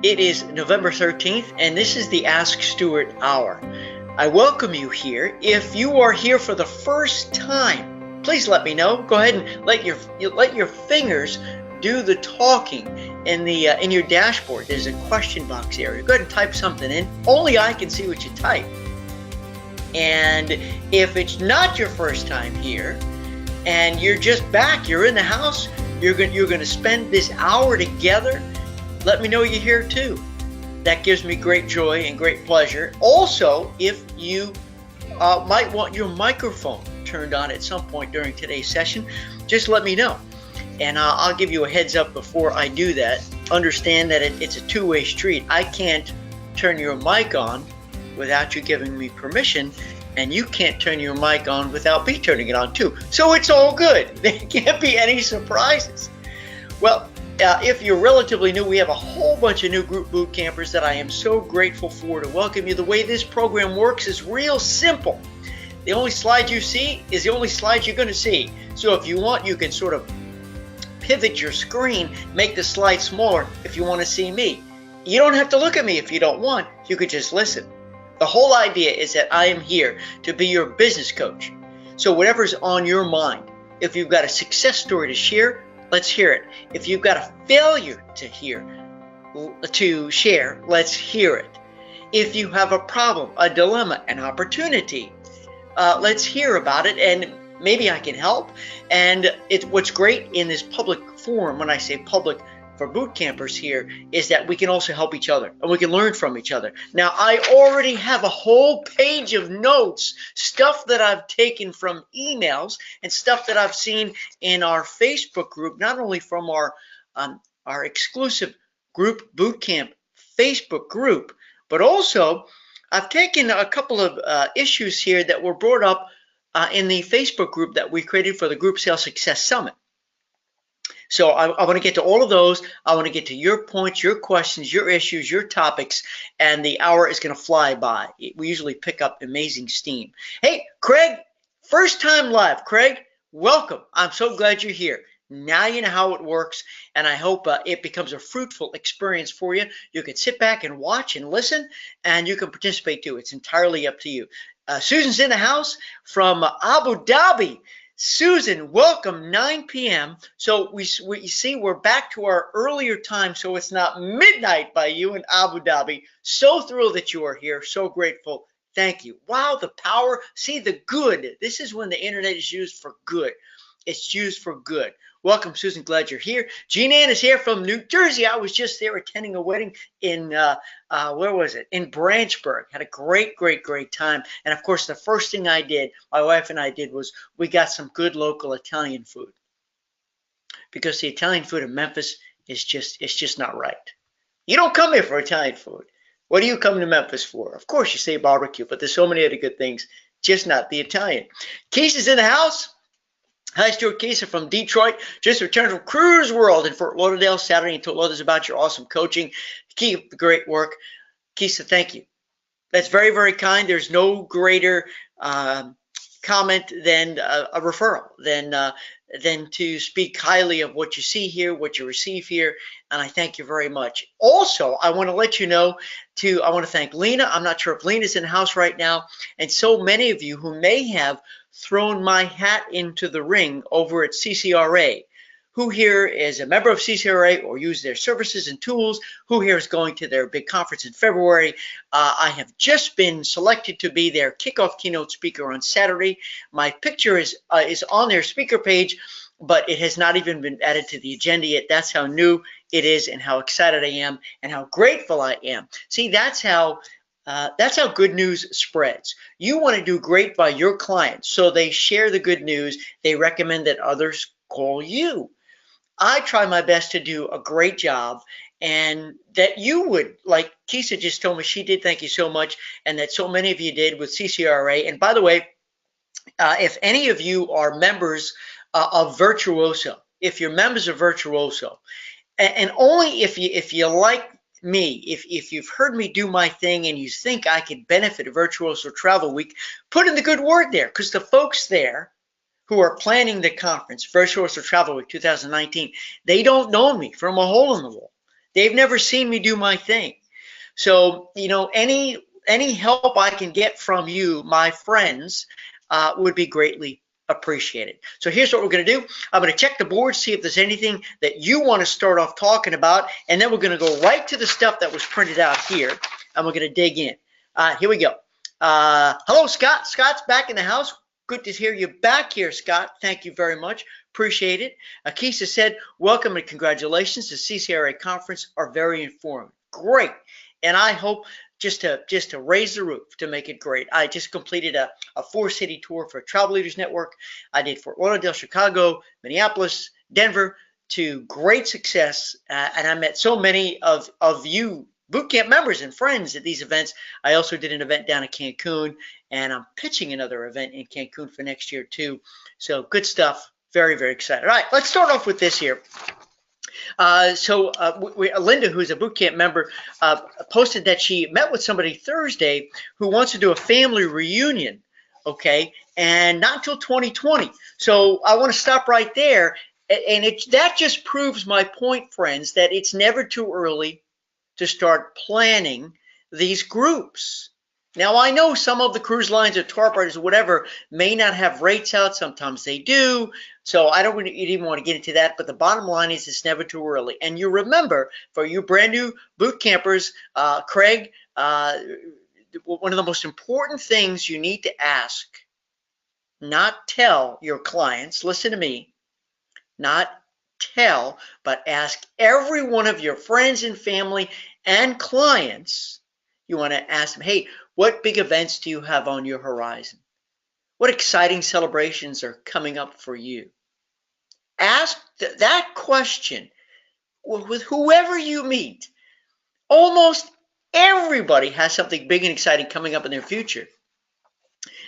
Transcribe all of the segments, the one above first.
It is November 13th, and this is the Ask Stuart Hour. I welcome you here. If you are here for the first time, please let me know. Go ahead and let your fingers do the talking in your dashboard. There's a question box area. Go ahead and type something in. Only I can see what you type. And if it's not your first time here, and you're just back, you're in the house, you're going to spend this hour together, let me know you're here too. That gives me great joy and great pleasure. Also, if you might want your microphone turned on at some point during today's session, just let me know. And I'll give you a heads up before I do that. Understand that it's a two-way street. I can't turn your mic on without you giving me permission, and you can't turn your mic on without me turning it on too. So it's all good. There can't be any surprises. Well, if you're relatively new, we have a whole bunch of new group boot campers that I am so grateful for to welcome you. The way this program works is real simple. The only slide you see is the only slide you're going to see. So if you want, you can sort of pivot your screen, make the slide smaller if you want to see me. You don't have to look at me if you don't want. You could just listen. The whole idea is that I am here to be your business coach. So whatever's on your mind, if you've got a success story to share, let's hear it. If you've got a failure to share, let's hear it. If you have a problem, a dilemma, an opportunity, let's hear about it, and maybe I can help. And what's great in this public forum, when I say public for boot campers here, is that we can also help each other and we can learn from each other. Now, I already have a whole page of notes, stuff that I've taken from emails and stuff that I've seen in our Facebook group, not only from our exclusive group boot camp Facebook group, but also I've taken a couple of issues here that were brought up in the Facebook group that we created for the Group Sales Success Summit. So I want to get to all of those. I want to get to your points, your questions, your issues, your topics, and the hour is going to fly by. We usually pick up amazing steam. Hey, Craig, first time live. Craig, welcome. I'm so glad you're here. Now you know how it works, and I hope it becomes a fruitful experience for you. You can sit back and watch and listen, and you can participate too. It's entirely up to you. Susan's in the house from Abu Dhabi. Susan, welcome, 9 p.m. So we see we're back to our earlier time, so it's not midnight by you in Abu Dhabi. So thrilled that you are here. So grateful. Thank you. Wow, the power. See the good. This is when the internet is used for good. It's used for good. Welcome, Susan. Glad you're here. Jean Ann is here from New Jersey. I was just there attending a wedding in, where was it? In Branchburg. Had a great time. And of course, the first thing I did, my wife and I did, was we got some good local Italian food. Because the Italian food in Memphis is just not right. You don't come here for Italian food. What do you come to Memphis for? Of course, you say barbecue, but there's so many other good things, just not the Italian. Keith is in the house. Hi, Stuart Kisa from Detroit. Just returned from Cruise World in Fort Lauderdale Saturday and told others about your awesome coaching. Keep the great work. Kisa, thank you. That's very, very kind. There's no greater comment than a referral, than to speak highly of what you see here, what you receive here, and I thank you very much. Also, I want to let you know, I want to thank Lena. I'm not sure if Lena's in the house right now, and so many of you who may have thrown my hat into the ring over at CCRA. Who here is a member of CCRA or use their services and tools? Who here is going to their big conference in February? I have just been selected to be their kickoff keynote speaker on Saturday. My picture is on their speaker page, but it has not even been added to the agenda yet. That's how new it is and how excited I am and how grateful I am. See, that's how good news spreads. You want to do great by your clients, so they share the good news. They recommend that others call you. I try my best to do a great job, and that you would, like Kisa just told me she did, thank you so much, and that so many of you did with CCRA. And by the way, if any of you are members of Virtuoso, if you're members of Virtuoso, and only if you like me, if you've heard me do my thing and you think I could benefit a Virtuoso Travel Week, put in the good word there, because the folks there who are planning the conference, Virtuoso Travel Week 2019, they don't know me from a hole in the wall. They've never seen me do my thing. So, you know, any help I can get from you, my friends, would be greatly appreciated. So here's what we're going to do. I'm going to check the board, see if there's anything that you want to start off talking about, and then we're going to go right to the stuff that was printed out here, and we're going to dig in. Here we go. Hello, Scott. Scott's back in the house. Good to hear you back here, Scott. Thank you very much. Appreciate it. Akisa said, welcome and congratulations. The CCRA conference are very informative. Great. And I hope just to raise the roof to make it great. I just completed a 4-city tour for Travel Leaders Network. I did Fort Lauderdale, Chicago, Minneapolis, Denver, to great success. And I met so many of you bootcamp members and friends at these events. I also did an event down in Cancun, and I'm pitching another event in Cancun for next year too. So good stuff. Very, very excited. All right, let's start off with this here. Linda, who's a bootcamp member, posted that she met with somebody Thursday who wants to do a family reunion, okay, and not until 2020. So I want to stop right there, and that just proves my point, friends, that it's never too early to start planning these groups. Now, I know some of the cruise lines or tour operators or whatever may not have rates out. Sometimes they do. So I don't really even want to get into that. But the bottom line is it's never too early. And you remember, for you brand new boot campers, Craig, one of the most important things you need to ask, not tell your clients, listen to me, not tell, but ask every one of your friends and family and clients. You want to ask them, hey, what big events do you have on your horizon? What exciting celebrations are coming up for you? Ask that question with whoever you meet. Almost everybody has something big and exciting coming up in their future.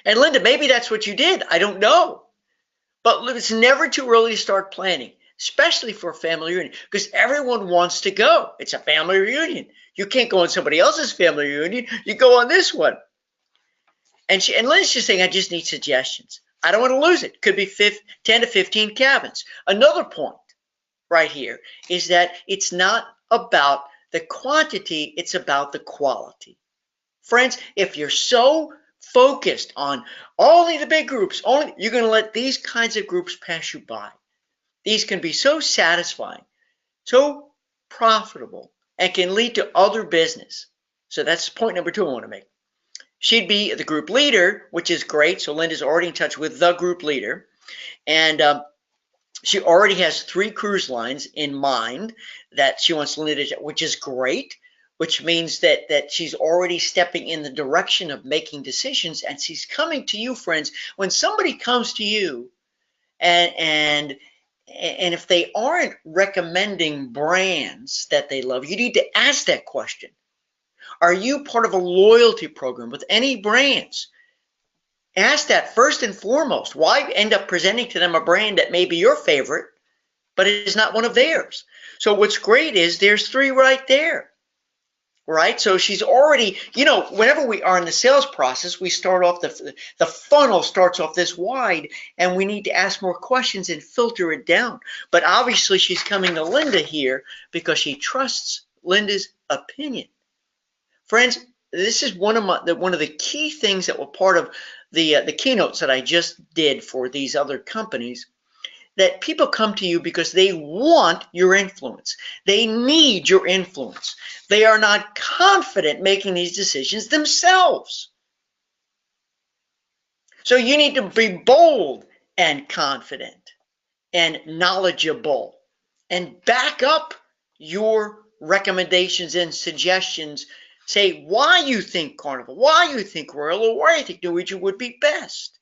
And Linda, maybe that's what you did. I don't know. But it's never too early to start planning, especially for a family reunion, because everyone wants to go. It's a family reunion. You can't go on somebody else's family reunion. You go on this one. And Lynn's just saying, I just need suggestions. I don't want to lose it. Could be 10 to 15 cabins. Another point right here is that it's not about the quantity, it's about the quality. Friends, if you're so focused on only the big groups, you're going to let these kinds of groups pass you by. These can be so satisfying, so profitable, and can lead to other business. So that's point number 2 I want to make. She'd be the group leader, which is great. So Linda's already in touch with the group leader. And she already has 3 cruise lines in mind that she wants Linda to, which is great, which means that she's already stepping in the direction of making decisions. And she's coming to you, friends. When somebody comes to you and if they aren't recommending brands that they love, you need to ask that question. Are you part of a loyalty program with any brands? Ask that first and foremost. Why end up presenting to them a brand that may be your favorite, but it is not one of theirs? So what's great is there's 3 right there, right? So she's already, you know, whenever we are in the sales process, we start off, the funnel starts off this wide, and we need to ask more questions and filter it down. But obviously she's coming to Linda here because she trusts Linda's opinion. Friends, this is one of the key things that were part of the keynotes that I just did for these other companies, that people come to you because they want your influence. They need your influence. They are not confident making these decisions themselves. So you need to be bold and confident and knowledgeable and back up your recommendations and suggestions. Say why you think Carnival, why you think Royal, or why you think Norwegian would be best,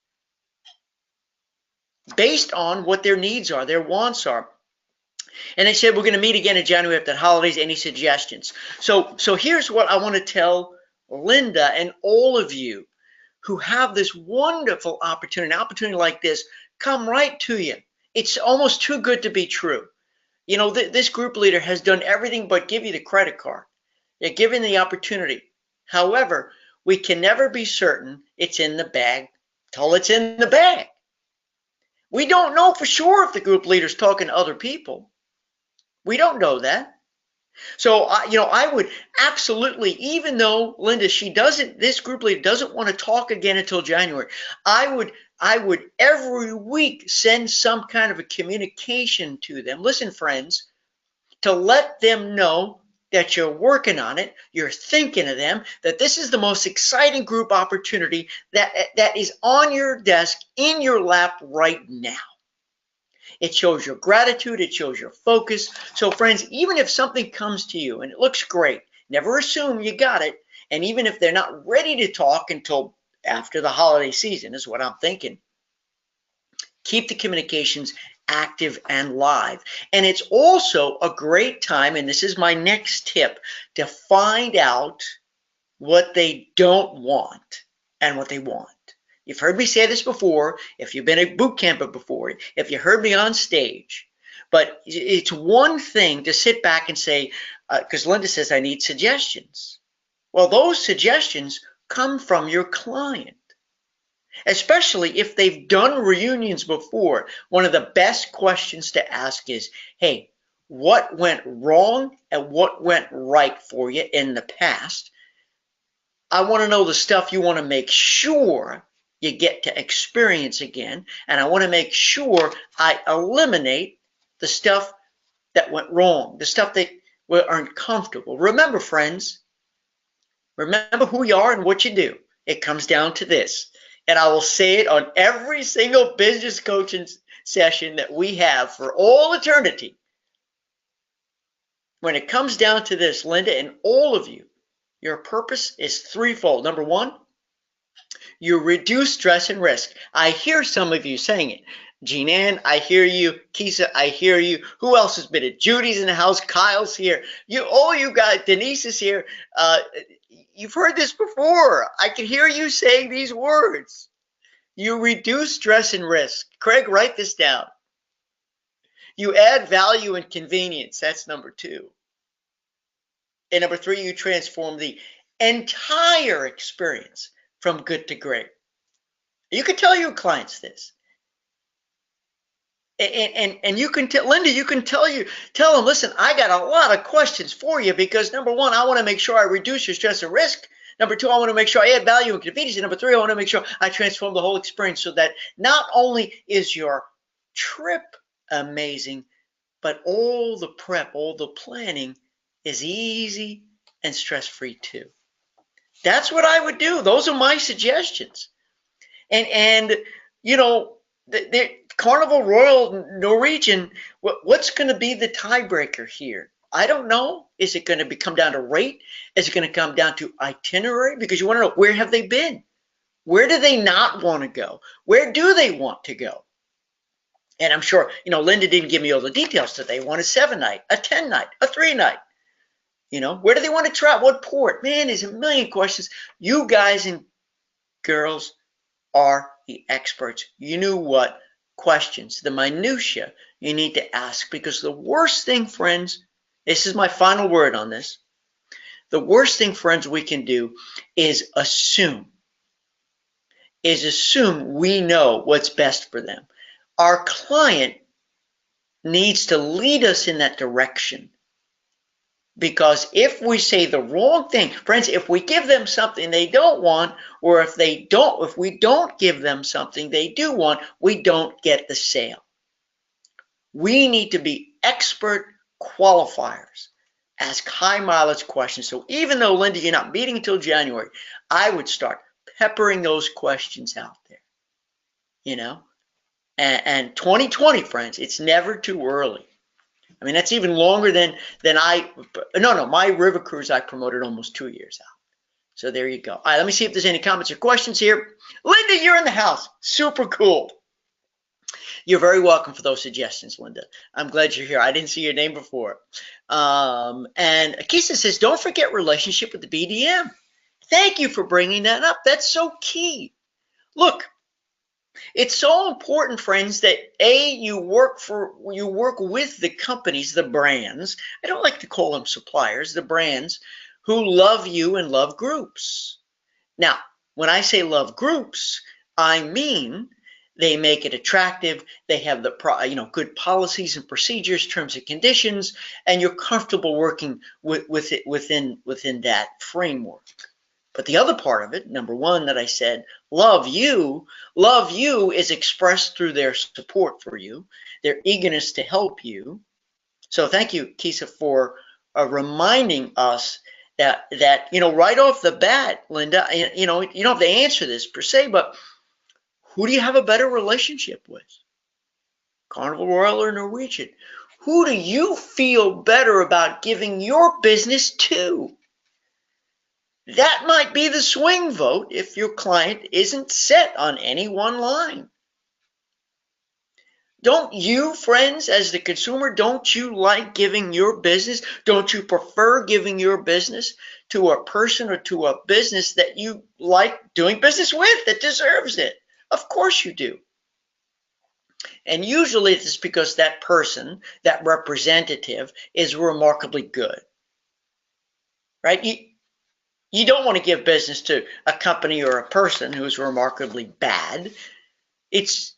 based on what their needs are, their wants are. And they said, we're going to meet again in January after the holidays. Any suggestions? So here's what I want to tell Linda and all of you who have this wonderful opportunity, an opportunity like this, come right to you. It's almost too good to be true. You know, this group leader has done everything but give you the credit card. They're given the opportunity. However, we can never be certain it's in the bag till it's in the bag. We don't know for sure if the group leader's talking to other people. We don't know that. So, I would absolutely, even though Linda, this group leader doesn't want to talk again until January, I would every week send some kind of a communication to them. Listen, friends, to let them know that you're working on it, you're thinking of them, that this is the most exciting group opportunity that is on your desk, in your lap right now. It shows your gratitude. It shows your focus. So friends, even if something comes to you and it looks great, never assume you got it. And even if they're not ready to talk until after the holiday season, is what I'm thinking, keep the communications active and live. And it's also a great time, and this is my next tip, to find out what they don't want and what they want. You've heard me say this before, if you've been a boot camper before, if you heard me on stage. But it's one thing to sit back and say, because Linda says I need suggestions. Well, those suggestions come from your client, especially if they've done reunions before. One of the best questions to ask is, hey, what went wrong and what went right for you in the past? I want to know the stuff you want to make sure you get to experience again, and I want to make sure I eliminate the stuff that went wrong, the stuff that were uncomfortable. Remember, friends, remember who you are and what you do. It comes down to this, and I will say it on every single business coaching session that we have for all eternity. When it comes down to this, Linda and all of you, your purpose is threefold. Number one, you reduce stress and risk. I hear some of you saying it. Jean Ann, I hear you. Kisa, I hear you. Who else has been it? Judy's in the house. Kyle's here. All you guys. Denise is here. You've heard this before. I can hear you saying these words. You reduce stress and risk. Craig, write this down. You add value and convenience. That's number two. And number three, you transform the entire experience from good to great. You can tell your clients this. And you can tell Linda, you can tell them, listen, I got a lot of questions for you because number one, I want to make sure I reduce your stress and risk. Number two, I want to make sure I add value and convenience. And number three, I want to make sure I transform the whole experience so that not only is your trip amazing, but all the prep, all the planning is easy and stress-free too. That's what I would do. Those are my suggestions. And the Carnival Royal Norwegian, what's going to be the tiebreaker here? I don't know. Is it going to come down to rate? Is it going to come down to itinerary? Because you want to know, where have they been? Where do they not want to go? Where do they want to go? And I'm sure, Linda didn't give me all the details today. They want a 7-night, a 10-night, a 3-night. Where do they want to travel? What port? Man, there's a million questions. You guys and girls are the experts. You know what questions, the minutia you need to ask, because the worst thing, friends, this is my final word on this. The worst thing, friends, we can do is assume we know what's best for them. Our client needs to lead us in that direction. Because if we say the wrong thing, friends, if we give them something they don't want, or if we don't give them something they do want, we don't get the sale. We need to be expert qualifiers. Ask high mileage questions. So even though, Linda, you're not meeting until January, I would start peppering those questions out there. And 2020, friends, it's never too early. I mean, that's even longer than my river cruise I promoted almost 2 years out. So there you go. All right, let me see if there's any comments or questions here. Linda, you're in the house. Super cool. You're very welcome for those suggestions, Linda. I'm glad you're here. I didn't see your name before. And Akisa says, don't forget relationship with the BDM. Thank you for bringing that up. That's so key. Look, it's so important, friends, that you work with the companies, the brands. I don't like to call them suppliers, the brands who love you and love groups. Now, when I say love groups, I mean They make it attractive. They have the good policies and procedures, terms and conditions, and you're comfortable working with it within that framework. But the other part of it, number one, that I said, love you is expressed through their support for you, their eagerness to help you. So thank you, Kisa, for reminding us that right off the bat, Linda, you don't have to answer this per se, but who do you have a better relationship with? Carnival, Royal, or Norwegian? Who do you feel better about giving your business to? That might be the swing vote if your client isn't set on any one line. Don't you, friends, as the consumer, don't you like giving your business? Don't you prefer giving your business to a person or to a business that you like doing business with, that deserves it? Of course you do. And usually it's because that person, that representative, is remarkably good, right? You don't want to give business to a company or a person who's remarkably bad. It's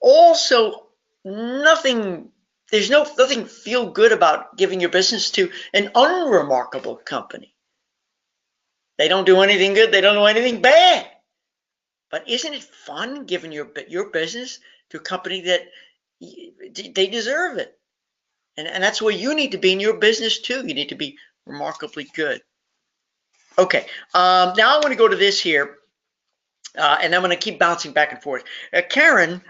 also nothing, there's nothing feel good about giving your business to an unremarkable company. They don't do anything good, they don't do anything bad. But isn't it fun giving your business to a company that they deserve it? And that's where you need to be in your business too. You need to be remarkably good. Okay, now I want to go to this here, and I'm going to keep bouncing back and forth. Karen,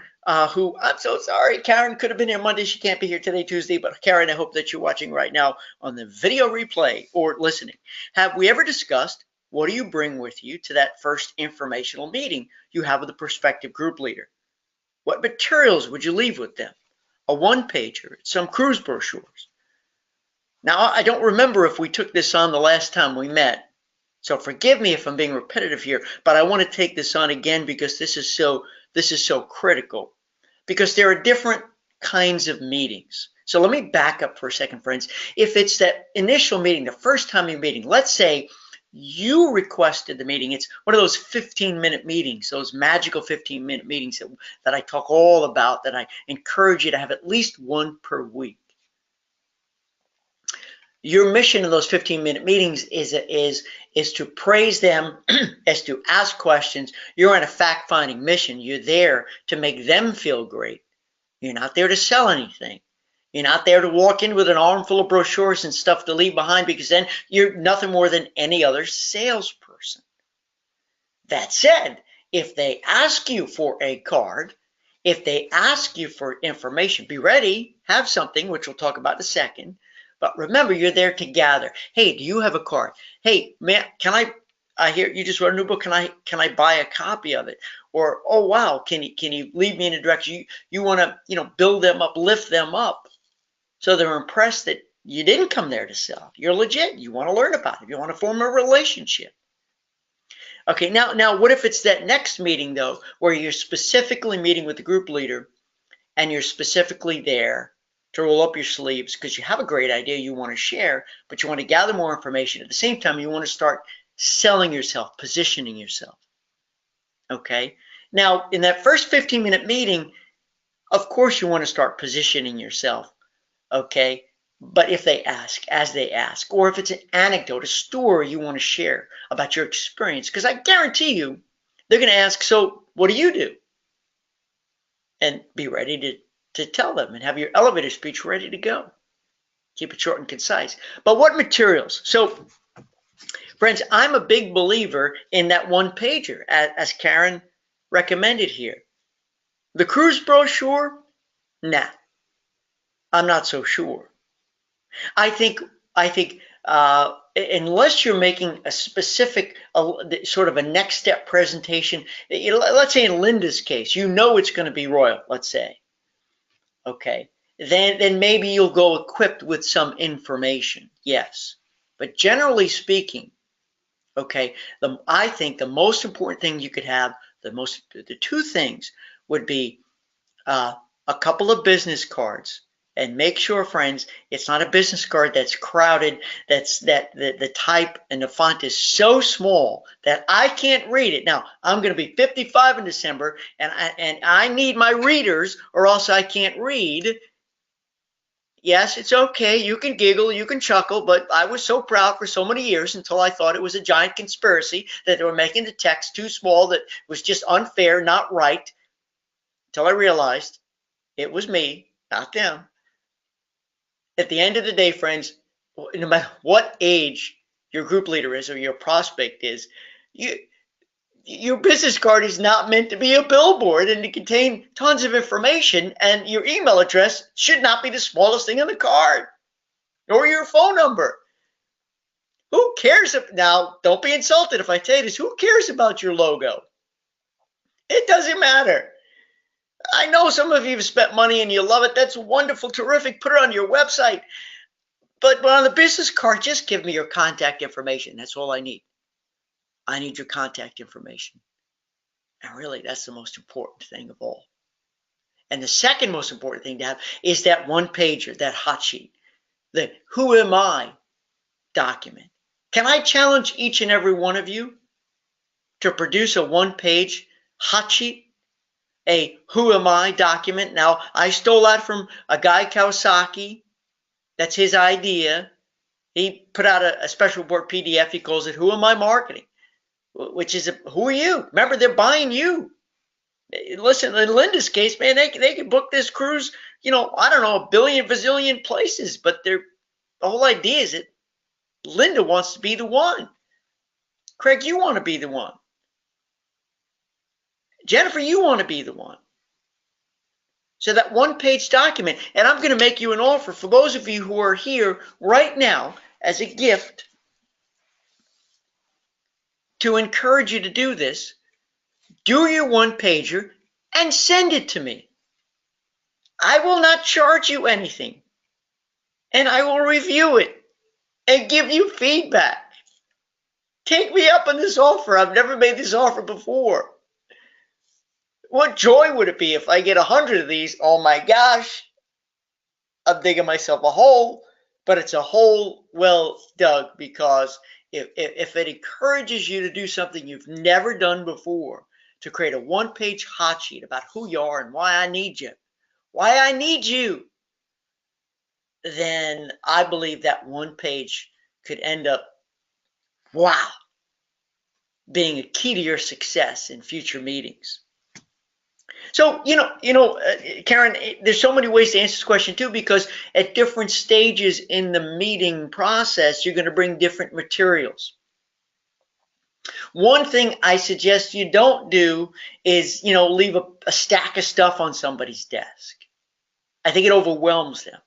who, I'm so sorry, Karen could have been here Monday. She can't be here today, Tuesday. But Karen, I hope that you're watching right now on the video replay or listening. Have we ever discussed what do you bring with you to that first informational meeting you have with a prospective group leader? What materials would you leave with them? A one-pager, some cruise brochures. Now, I don't remember if we took this on the last time we met, so forgive me if I'm being repetitive here, but I want to take this on again because this is so critical, because there are different kinds of meetings. So let me back up for a second, friends. If it's that initial meeting, the first time you're meeting, let's say you requested the meeting. It's one of those 15-minute meetings, those magical 15-minute meetings that I talk all about, that I encourage you to have at least one per week. Your mission in those 15-minute meetings is to praise them, is to ask questions. You're on a fact-finding mission. You're there to make them feel great. You're not there to sell anything. You're not there to walk in with an armful of brochures and stuff to leave behind, because then you're nothing more than any other salesperson. That said, if they ask you for a card, if they ask you for information, be ready, have something, which we'll talk about in a second. But remember, you're there to gather. Hey, do you have a card? Hey, man, I hear you just wrote a new book. Can I buy a copy of it? Or, oh wow, can you lead me in a direction? You want to, build them up, lift them up, so they're impressed that you didn't come there to sell. You're legit. You want to learn about it. You want to form a relationship. Okay, now what if it's that next meeting, though, where you're specifically meeting with the group leader and you're specifically there to roll up your sleeves because you have a great idea you want to share, but you want to gather more information. At the same time, you want to start selling yourself, positioning yourself. Okay, now in that first 15-minute meeting, of course you want to start positioning yourself. Okay, but if they ask, as they ask, or if it's an anecdote, a story you want to share about your experience, because I guarantee you they're going to ask, so what do you do? And be ready to tell them and have your elevator speech ready to go. Keep it short and concise. But what materials? So, friends, I'm a big believer in that one pager, as Karen recommended here. The cruise brochure? Nah, I'm not so sure. I think unless you're making a specific sort of a next step presentation, let's say in Linda's case, it's going to be Royal, let's say. Okay, then maybe you'll go equipped with some information, yes. But generally speaking, okay, I think the most important thing you could have, the two things would be a couple of business cards And make sure, friends, it's not a business card that's crowded, that the type and the font is so small that I can't read it. Now, I'm going to be 55 in December, and I need my readers, or else I can't read. Yes, it's okay. You can giggle, you can chuckle, but I was so proud for so many years until I thought it was a giant conspiracy, that they were making the text too small, that was just unfair, not right, until I realized it was me, not them. At the end of the day, friends, no matter what age your group leader is or your prospect is, your business card is not meant to be a billboard and to contain tons of information, and your email address should not be the smallest thing on the card, or your phone number. Who cares now, don't be insulted if I tell you this, who cares about your logo? It doesn't matter. I know some of you have spent money and you love it. That's wonderful, terrific. Put it on your website. But on the business card, just give me your contact information. That's all I need. I need your contact information. And really, that's the most important thing of all. And the second most important thing to have is that one pager, that hot sheet, the who am I document. Can I challenge each and every one of you to produce a one-page hot sheet, a who am I document? Now, I stole that from a guy, Kawasaki. That's his idea. He put out a special report PDF. He calls it Who Am I Marketing? Which is, who are you? Remember, they're buying you. Listen, in Linda's case, man, they can book this cruise, I don't know, a billion, bazillion places, but the whole idea is that Linda wants to be the one. Craig, you want to be the one. Jennifer, you want to be the one. So that one-page document, and I'm going to make you an offer for those of you who are here right now as a gift to encourage you to do this. Do your one-pager and send it to me. I will not charge you anything, and I will review it and give you feedback. Take me up on this offer. I've never made this offer before. What joy would it be if I get 100 of these? Oh my gosh, I'm digging myself a hole, but it's a hole well dug, because if it encourages you to do something you've never done before, to create a one-page hot sheet about who you are and why I need you, then I believe that one page could end up, wow, being a key to your success in future meetings. So, Karen, there's so many ways to answer this question too, because at different stages in the meeting process, you're going to bring different materials. One thing I suggest you don't do is, leave a stack of stuff on somebody's desk. I think it overwhelms them.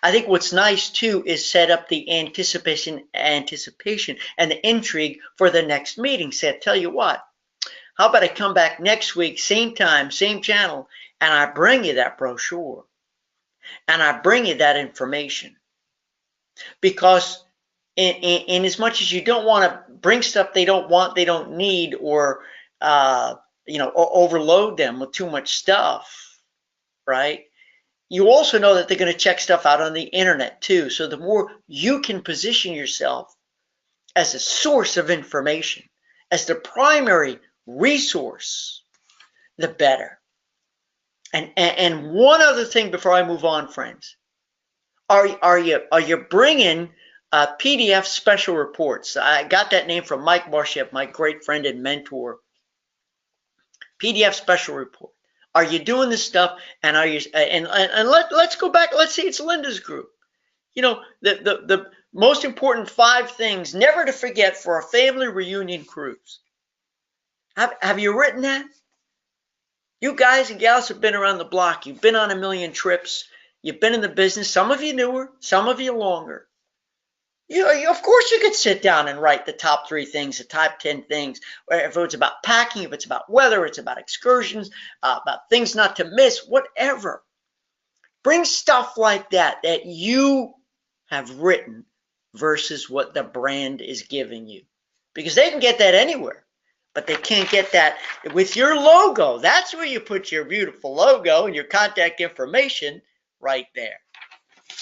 I think what's nice too is set up the anticipation and the intrigue for the next meeting. Say, tell you what, how about I come back next week, same time, same channel, and I bring you that brochure, and I bring you that information. Because in as much as you don't want to bring stuff they don't want, they don't need, or overload them with too much stuff, right? You also know that they're going to check stuff out on the internet too. So the more you can position yourself as a source of information, as the primary resource, the better. And one other thing before I move on, friends, are you bringing PDF special reports? I got that name from Mike Marshep, my great friend and mentor. PDF special report. Are you doing this stuff? And are you? And let's go back. Let's see. It's Linda's group. The most important 5 things never to forget for a family reunion cruise. Have you written that? You guys and gals have been around the block. You've been on a million trips. You've been in the business. Some of you newer, some of you longer. Of course you could sit down and write the top 3 things, the top 10 things. If it's about packing, if it's about weather, it's about excursions, about things not to miss, whatever. Bring stuff like that you have written versus what the brand is giving you. Because they can get that anywhere. But they can't get that with your logo. That's where you put your beautiful logo and your contact information. right there.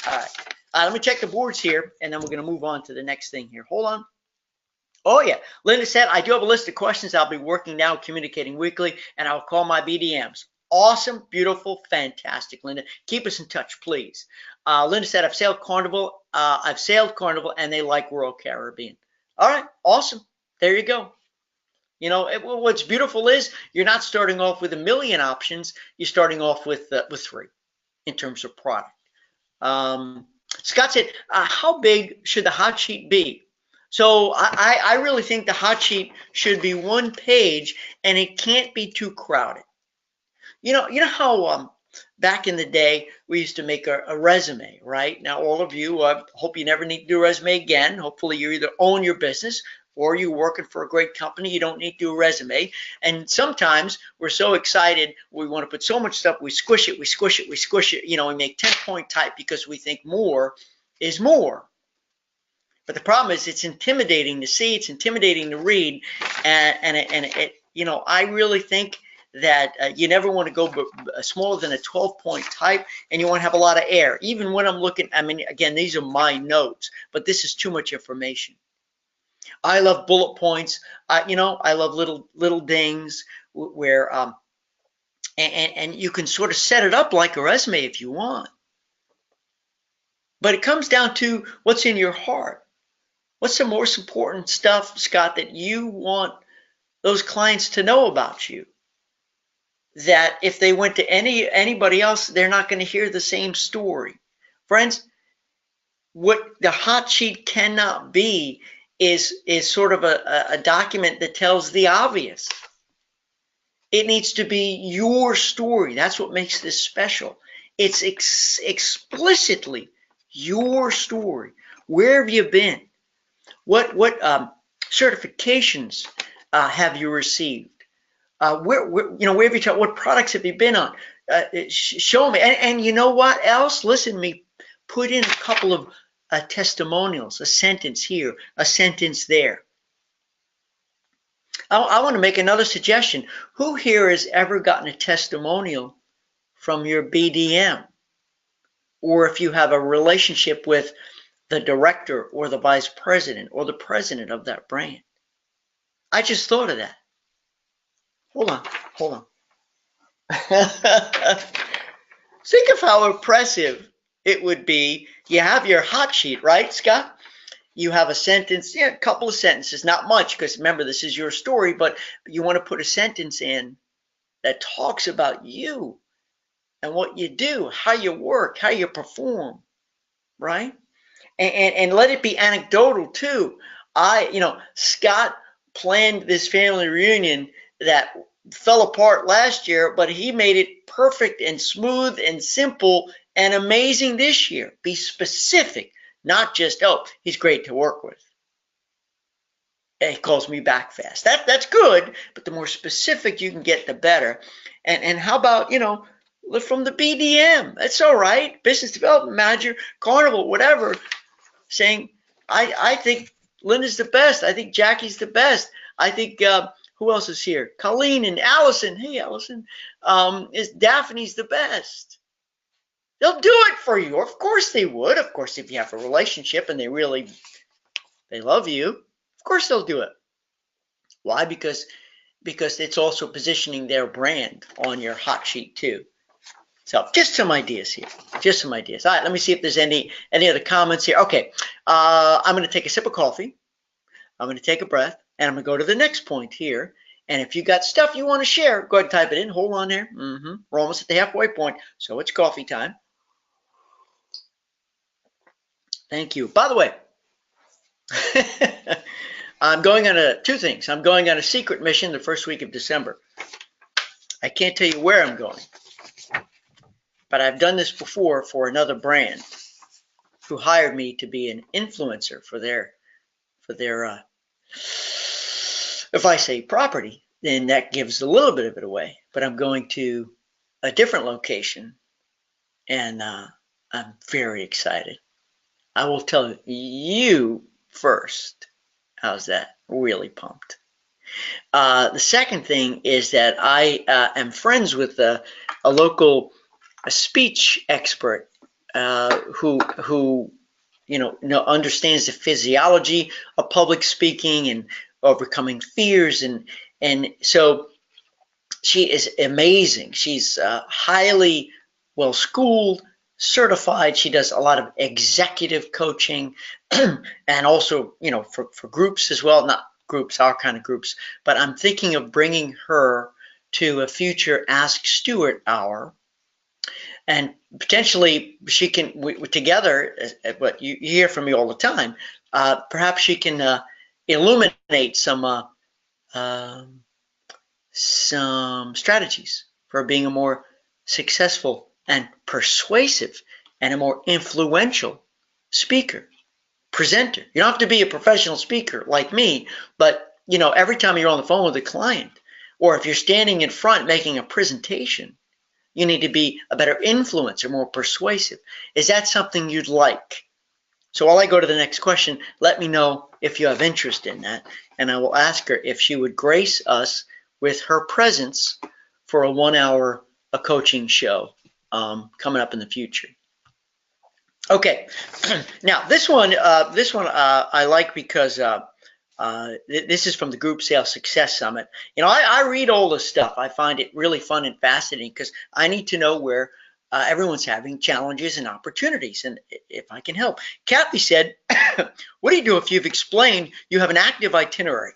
All right. Let me check the boards here, and then we're going to move on to the next thing here. Hold on. Oh, yeah. Linda said, I do have a list of questions. I'll be working now, communicating weekly, and I'll call my BDMs. Awesome, beautiful, fantastic, Linda. Keep us in touch, please. Linda said, I've sailed Carnival, and they like Royal Caribbean. All right, awesome. There you go. You know, what's beautiful is you're not starting off with a million options. You're starting off with 3 in terms of product. Scott said, how big should the hot sheet be? So I really think the hot sheet should be 1 page, and it can't be too crowded. You know how back in the day we used to make a resume, right? Now all of you, hope you never need to do a resume again. Hopefully you either own your business or you're working for a great company. You don't need to do a resume. And sometimes we're so excited, we want to put so much stuff, we squish it, we squish it, we squish it. You know, we make 10-point type because we think more is more. But the problem is it's intimidating to see, it's intimidating to read, and it you know, I really think that you never want to go smaller than a 12-point type, and you want to have a lot of air. Even when I'm looking, I mean, again, these are my notes, but this is too much information. I love bullet points. You know, I love little dings where and you can sort of set it up like a resume if you want. But it comes down to what's in your heart. What's the most important stuff, Scott, that you want those clients to know about you? That if they went to anybody else, they're not going to hear the same story. Friends, what the hot sheet cannot be is sort of a document that tells the obvious. It needs to be your story. That's what makes this special. It's explicitly your story. Where have you been? What certifications have you received? Where have you taught? What products have you been on? Show me. And you know what else? Listen to me. Put in a couple of testimonials. A sentence here, a sentence there. I want to make another suggestion. Who here has ever gotten a testimonial from your BDM? Or if you have a relationship with the director or the vice president or the president of that brand. I just thought of that. Hold on. Think of how impressive it would be. You have your hot sheet, right, Scott? You have a sentence, a couple of sentences, not much, because remember, this is your story, but you want to put a sentence in that talks about you and what you do, how you work, how you perform, right? And let it be anecdotal too. Scott planned this family reunion that fell apart last year, but he made it perfect and smooth and simple and amazing this year. Be specific, not just, oh, he's great to work with. And he calls me back fast. That's good, but the more specific you can get, the better. And how about, from the BDM? That's all right. Business development manager, Carnival, whatever. Saying, I think Linda's the best. I think Jackie's the best. I think, who else is here? Colleen and Allison. Hey, Allison. Is Daphne's the best? They'll do it for you. Of course they would. Of course, if you have a relationship and they love you, of course they'll do it. Why? Because it's also positioning their brand on your hot sheet too. So just some ideas here. Just some ideas. All right, let me see if there's any other comments here. Okay, I'm going to take a sip of coffee. I'm going to take a breath, and I'm going to go to the next point here. And if you got stuff you want to share, go ahead and type it in. Hold on there. We're almost at the halfway point, so it's coffee time. Thank you. By the way, I'm going on two things. I'm going on a secret mission the first week of December. I can't tell you where I'm going. But I've done this before for another brand who hired me to be an influencer for their if I say property, then that gives a little bit of it away. But I'm going to a different location, and I'm very excited. I will tell you first. How's that? Really pumped. The second thing is that I am friends with a local speech expert who understands the physiology of public speaking and overcoming fears, and so she is amazing. She's highly well schooled, certified. She does a lot of executive coaching and also, for groups as well, not groups, our kind of groups, but I'm thinking of bringing her to a future Ask Stuart Hour. And potentially she can, together, what you hear from me all the time, perhaps she can illuminate some strategies for being a more successful and persuasive and a more influential speaker, presenter. You don't have to be a professional speaker like me, but every time you're on the phone with a client, or if you're standing in front making a presentation, you need to be a better influencer, more persuasive. Is that something you'd like? So while I go to the next question, let me know if you have interest in that, and I will ask her if she would grace us with her presence for a 1 hour coaching show coming up in the future. Okay, now this one I like because this is from the Group Sales Success Summit. I read all this stuff. I find it really fun and fascinating because I need to know where everyone's having challenges and opportunities, and if I can help. Kathy said, what do you do if you've explained you have an active itinerary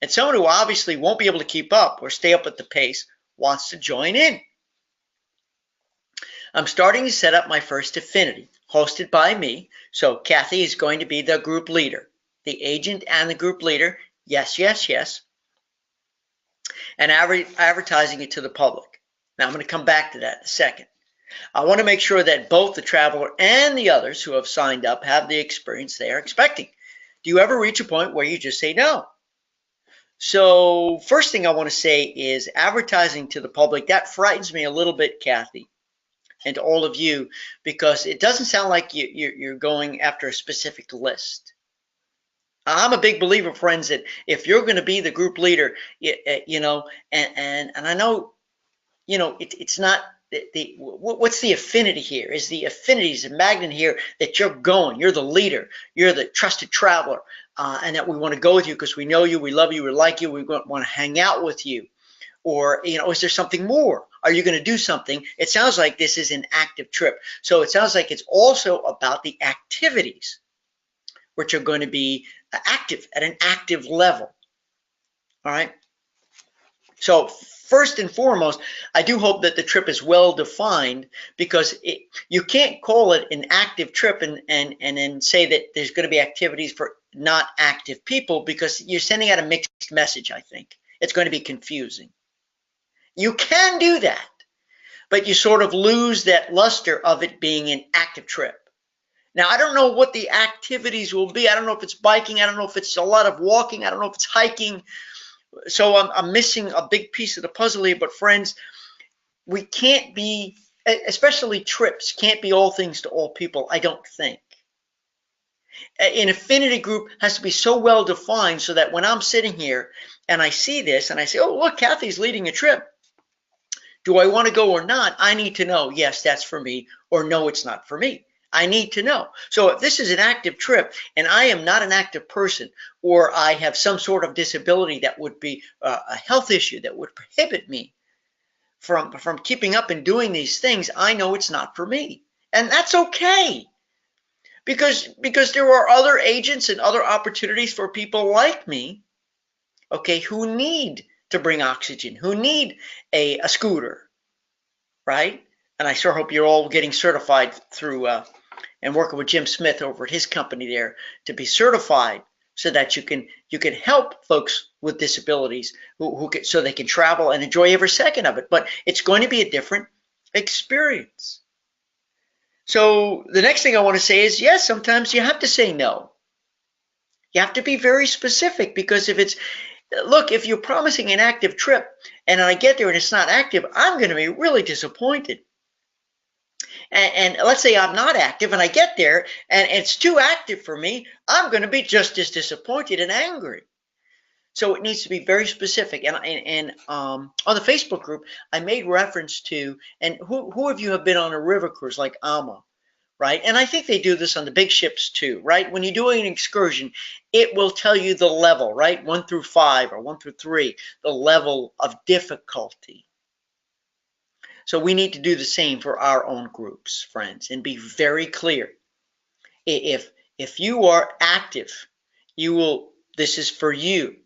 and someone who obviously won't be able to keep up or stay up at the pace wants to join in? I'm starting to set up my first affinity, hosted by me. So Kathy is going to be the group leader, the agent and the group leader. Yes, yes, yes. And advertising it to the public. Now I'm going to come back to that in a second. I want to make sure that both the traveler and the others who have signed up have the experience they are expecting. Do you ever reach a point where you just say no? So first thing I want to say is advertising to the public. That frightens me a little bit, Kathy, and to all of you, because it doesn't sound like you're going after a specific list. I'm a big believer, friends, that if you're going to be the group leader, and I know, it's not what's the affinity here? Is the affinity, is the magnet here that you're going, you're the leader, you're the trusted traveler, and that we want to go with you because we know you, we love you, we like you, we want to hang out with you. Or, is there something more? Are you going to do something? It sounds like this is an active trip. So it sounds like it's also about the activities, which are going to be active at an active level. All right. So first and foremost, I do hope that the trip is well defined, because you can't call it an active trip and then say that there's going to be activities for not active people, because you're sending out a mixed message. I think it's going to be confusing. You can do that, but you sort of lose that luster of it being an active trip. Now, I don't know what the activities will be. I don't know if it's biking. I don't know if it's a lot of walking. I don't know if it's hiking. So I'm missing a big piece of the puzzle here. But friends, we can't be, especially trips, can't be all things to all people, I don't think. An affinity group has to be so well defined so that when I'm sitting here and I see this and I say, oh, look, Kathy's leading a trip. Do I want to go or not? I need to know, yes, that's for me, or no, it's not for me. I need to know. So if this is an active trip and I am not an active person, or I have some sort of disability that would be a health issue that would prohibit me from keeping up and doing these things, I know it's not for me. And that's okay. Because there are other agents and other opportunities for people like me, okay, who need to bring oxygen, who need a scooter, right? And I sure hope you're all getting certified through and working with Jim Smith over at his company there to be certified, so that you can help folks with disabilities so they can travel and enjoy every second of it. But it's going to be a different experience. So the next thing I want to say is, yes, sometimes you have to say no. You have to be very specific, because if you're promising an active trip and I get there and it's not active, I'm going to be really disappointed. And let's say I'm not active and I get there and it's too active for me, I'm going to be just as disappointed and angry. So it needs to be very specific. And on the Facebook group, I made reference to, and who of you have been on a river cruise like Alma? right? And I think they do this on the big ships too, right? When you're doing an excursion, it will tell you the level, right? 1 through 5 or 1 through 3, the level of difficulty. So we need to do the same for our own groups, friends, and be very clear. If you are active, this is for you.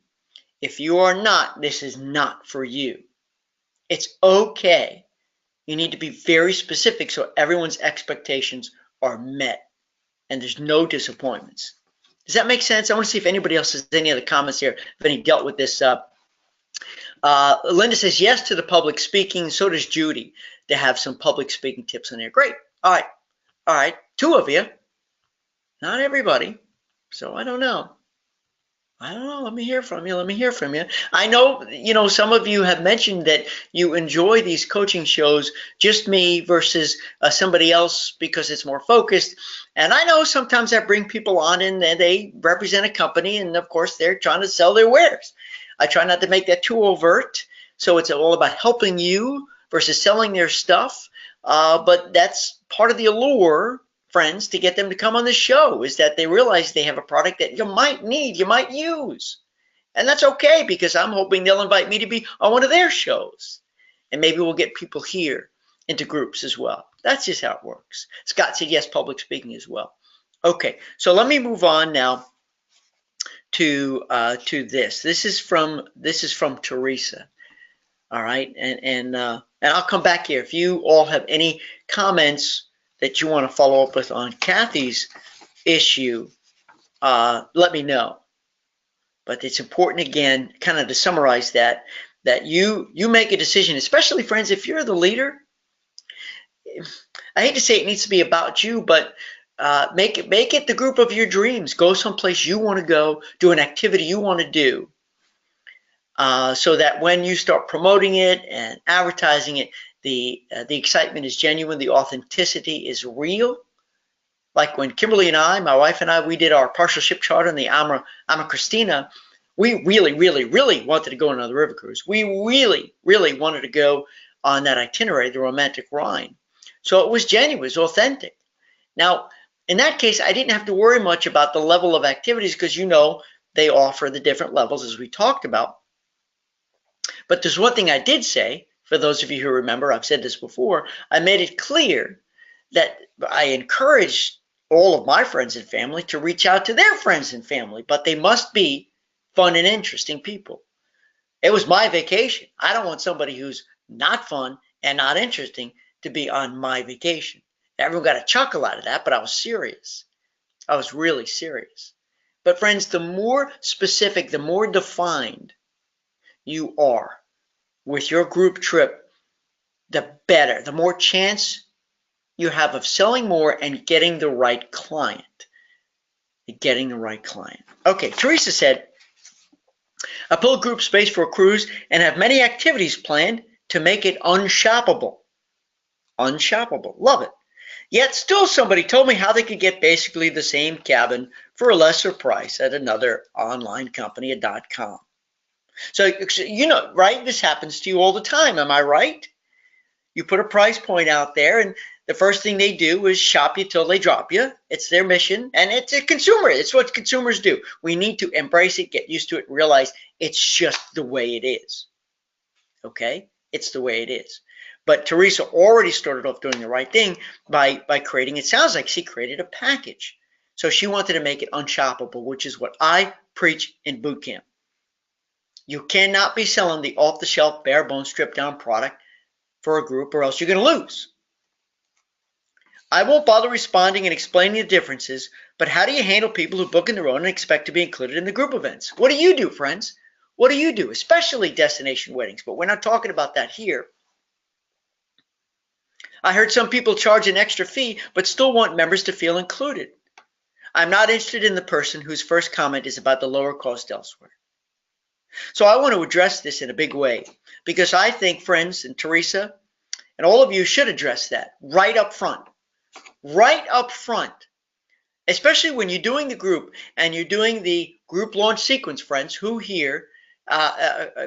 If you are not, this is not for you. It's okay. You need to be very specific so everyone's expectations are met and there's no disappointments. Does that make sense? I want to see if anybody else has any other comments here, if any dealt with this. Linda says yes to the public speaking. So does Judy, to have some public speaking tips on there. Great. All right. 2 of you. Not everybody. So I don't know. Let me hear from you. I know, some of you have mentioned that you enjoy these coaching shows, just me versus somebody else, because it's more focused. And I know sometimes I bring people on and they represent a company, and of course they're trying to sell their wares. I try not to make that too overt. So it's all about helping you versus selling their stuff. But that's part of the allure, friends, to get them to come on the show, is that they realize they have a product that you might need, you might use. And that's okay, because I'm hoping they'll invite me to be on one of their shows. And maybe we'll get people here into groups as well. That's just how it works. Scott said yes, public speaking as well. Okay, so let me move on now to this. This is from Teresa. All right, and I'll come back here if you all have any comments that you want to follow up with on Kathy's issue. Let me know. But it's important, again, kind of to summarize that you make a decision, especially, friends, if you're the leader. I hate to say it needs to be about you, but make it the group of your dreams. Go someplace you want to go, do an activity you want to do, so that when you start promoting it and advertising it, the excitement is genuine, the authenticity is real. Like when Kimberly and I, my wife and I, we did our partial ship charter on the Ama Christina, we really, really, really wanted to go on another river cruise. We really, really wanted to go on that itinerary, the Romantic Rhine. So it was genuine, it was authentic. Now, in that case, I didn't have to worry much about the level of activities, because they offer the different levels as we talked about. But there's one thing I did say, for those of you who remember, I've said this before, I made it clear that I encouraged all of my friends and family to reach out to their friends and family, but they must be fun and interesting people. It was my vacation. I don't want somebody who's not fun and not interesting to be on my vacation. Everyone got a chuckle out of that, but I was serious. I was really serious. But friends, the more specific, the more defined you are with your group trip, the better, the more chance you have of selling more and getting the right client. Okay, Teresa said, I pull group space for a cruise and have many activities planned to make it unshoppable. Love it. Yet still somebody told me how they could get basically the same cabin for a lesser price at another online company, a .com. So, right? This happens to you all the time. Am I right? You put a price point out there, and the first thing they do is shop you till they drop you. It's their mission, and it's a consumer. It's what consumers do. We need to embrace it, get used to it, and realize it's just the way it is. Okay? It's the way it is. But Teresa already started off doing the right thing by creating, it sounds like she created a package. So she wanted to make it unshoppable, which is what I preach in boot camp. You cannot be selling the off-the-shelf, bare-bones, stripped-down product for a group, or else you're going to lose. I won't bother responding and explaining the differences, but how do you handle people who book in their own and expect to be included in the group events? What do you do, friends? What do you do, especially destination weddings? But we're not talking about that here. I heard some people charge an extra fee, but still want members to feel included. I'm not interested in the person whose first comment is about the lower cost elsewhere. So I want to address this in a big way, because I think, friends, and Teresa, and all of you should address that right up front. Right up front. Especially when you're doing the group and you're doing the group launch sequence, friends. Who here,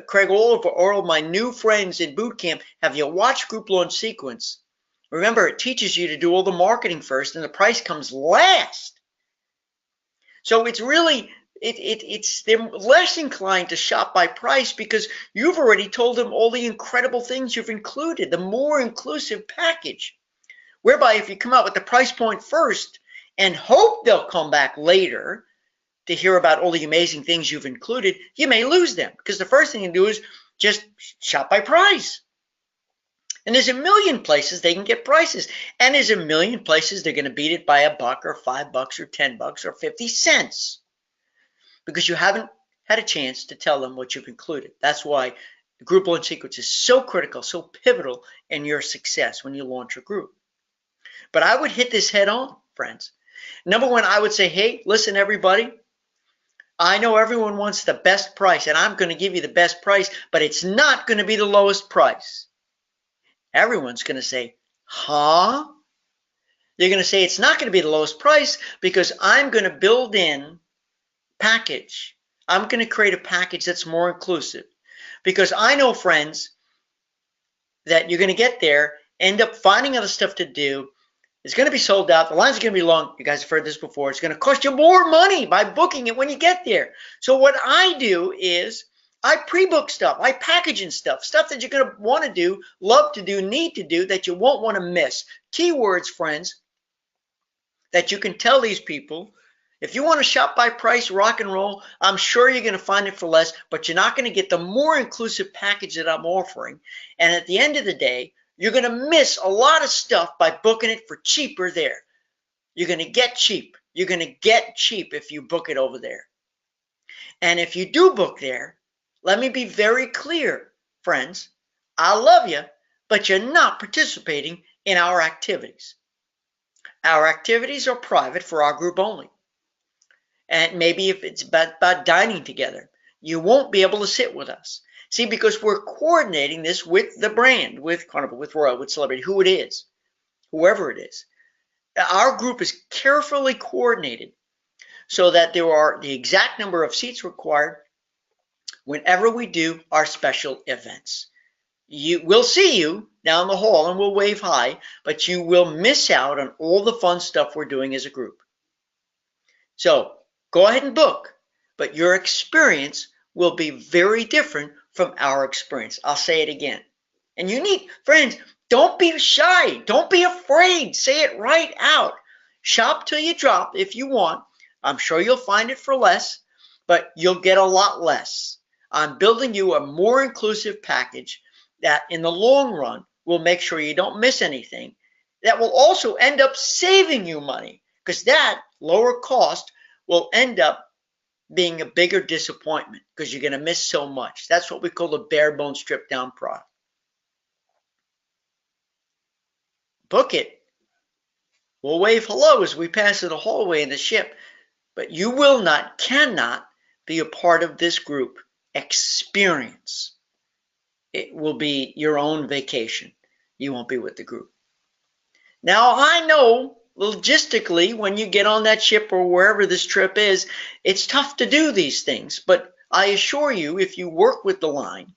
Craig, all of my new friends in boot camp, have you watched group launch sequence? Remember, it teaches you to do all the marketing first and the price comes last. So it's really, they're less inclined to shop by price because you've already told them all the incredible things you've included, the more inclusive package. Whereby if you come out with the price point first and hope they'll come back later to hear about all the amazing things you've included, you may lose them because the first thing you do is just shop by price. And there's a million places they can get prices. And there's a million places they're going to beat it by $1 or $5 or $10 or 50 cents because you haven't had a chance to tell them what you've included. That's why the group launch sequence is so critical, so pivotal in your success when you launch a group. But I would hit this head on, friends. Number one, I would say, hey, listen, everybody. I know everyone wants the best price, and I'm going to give you the best price, but it's not going to be the lowest price. Everyone's going to say, huh? They're going to say it's not going to be the lowest price because I'm going to build in package. I'm going to create a package that's more inclusive because I know, friends, that you're going to get there, end up finding other stuff to do. It's going to be sold out. The lines are going to be long. You guys have heard this before. It's going to cost you more money by booking it when you get there. So what I do is I pre-book stuff. I package in stuff that you're going to want to do, love to do, need to do, that you won't want to miss. Keywords, friends, that you can tell these people. If you want to shop by price, rock and roll, I'm sure you're going to find it for less, but you're not going to get the more inclusive package that I'm offering. And at the end of the day, you're going to miss a lot of stuff by booking it for cheaper there. You're going to get cheap. You're going to get cheap if you book it over there. And if you do book there, let me be very clear, friends. I love you, but you're not participating in our activities. Our activities are private for our group only. And maybe if it's about dining together, you won't be able to sit with us. See, because we're coordinating this with the brand, with Carnival, with Royal, with Celebrity, who it is, whoever it is. Our group is carefully coordinated so that there are the exact number of seats required whenever we do our special events. We'll see you down the hall and we'll wave hi, but you will miss out on all the fun stuff we're doing as a group. So go ahead and book, but your experience will be very different from our experience. I'll say it again. And you need, friends, don't be shy. Don't be afraid. Say it right out. Shop till you drop if you want. I'm sure you'll find it for less, but you'll get a lot less. I'm building you a more inclusive package that in the long run will make sure you don't miss anything. That will also end up saving you money because that lower cost will end up being a bigger disappointment because you're going to miss so much. That's what we call the bare bone stripped down product. Book it. We'll wave hello as we pass in the hallway in the ship, but you will not, cannot be a part of this group experience. It will be your own vacation. You won't be with the group. Now, I know logistically, when you get on that ship or wherever this trip is, it's tough to do these things. But I assure you, if you work with the line,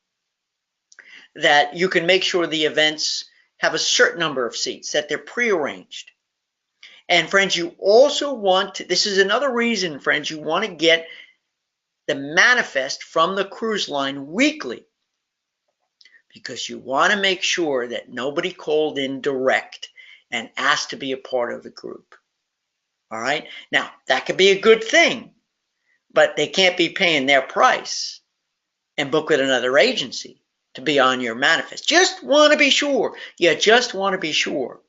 that you can make sure the events have a certain number of seats, that they're prearranged. And friends, you also want to, this is another reason, friends, you want to get the manifest from the cruise line weekly, because you want to make sure that nobody called in direct and asked to be a part of the group. All right. Now, that could be a good thing, but they can't be paying their price and book with another agency to be on your manifest. Just want to be sure. You just want to be sure.